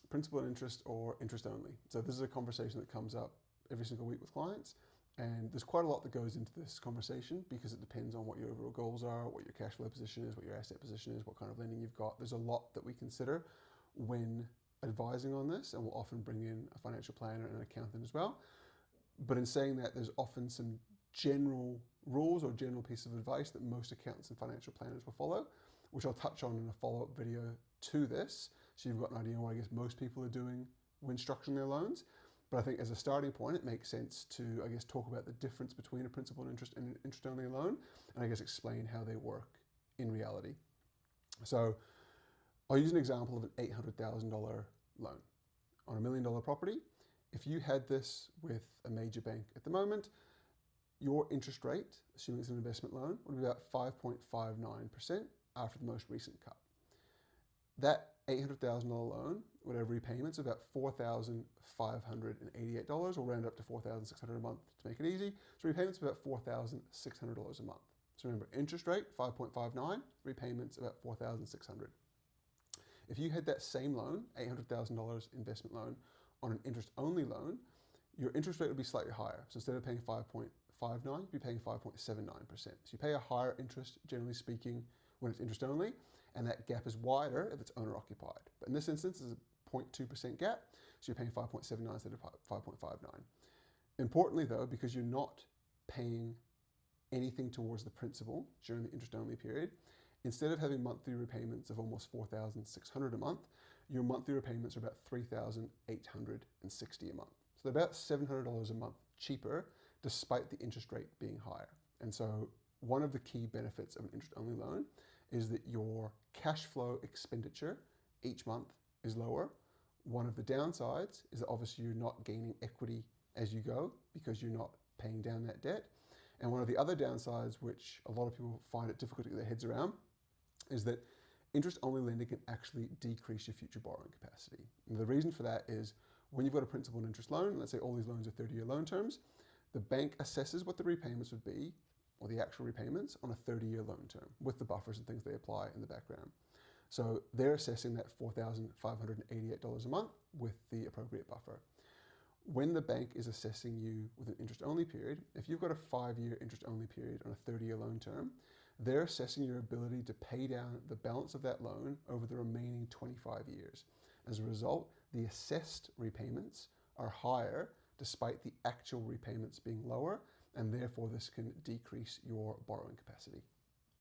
principal and interest or interest only. So this is a conversation that comes up every single week with clients. And there's quite a lot that goes into this conversation because it depends on what your overall goals are, what your cash flow position is, what your asset position is, what kind of lending you've got. There's a lot that we consider when advising on this, and we'll often bring in a financial planner and an accountant as well. But in saying that, there's often some general rules or general pieces of advice that most accountants and financial planners will follow, which I'll touch on in a follow-up video to this. So you've got an idea of what I guess most people are doing when structuring their loans. But I think as a starting point, it makes sense to, I guess, talk about the difference between a principal and an interest-only loan, and I guess explain how they work in reality. So I'll use an example of an $800,000 loan on a $1 million property. If you had this with a major bank at the moment, your interest rate, assuming it's an investment loan, would be about 5.59% after the most recent cut. That $800,000 loan would have repayments of about $4,588. We'll round up to $4,600 a month to make it easy. So repayments of about $4,600 a month. So remember, interest rate 5.59, repayments about $4,600. If you had that same loan, $800,000 investment loan, on an interest-only loan, your interest rate would be slightly higher. So instead of paying 5.59, you'd be paying 5.79%. So you pay a higher interest, generally speaking, when it's interest only, and that gap is wider if it's owner occupied. But in this instance, it's a 0.2% gap, so you're paying 5.79 instead of 5.59. Importantly though, because you're not paying anything towards the principal during the interest only period, instead of having monthly repayments of almost $4,600 a month, your monthly repayments are about $3,860 a month. So they're about $700 a month cheaper, despite the interest rate being higher. And so one of the key benefits of an interest-only loan is that your cash flow expenditure each month is lower. One of the downsides is that obviously you're not gaining equity as you go because you're not paying down that debt. And one of the other downsides, which a lot of people find it difficult to get their heads around, is that interest-only lending can actually decrease your future borrowing capacity. And the reason for that is when you've got a principal and interest loan, let's say all these loans are 30-year loan terms, the bank assesses what the repayments would be, or the actual repayments, on a 30-year loan term with the buffers and things they apply in the background. So they're assessing that $4,588 a month with the appropriate buffer. When the bank is assessing you with an interest-only period, if you've got a 5-year interest-only period on a 30-year loan term, they're assessing your ability to pay down the balance of that loan over the remaining 25 years. As a result, the assessed repayments are higher despite the actual repayments being lower, and therefore this can decrease your borrowing capacity.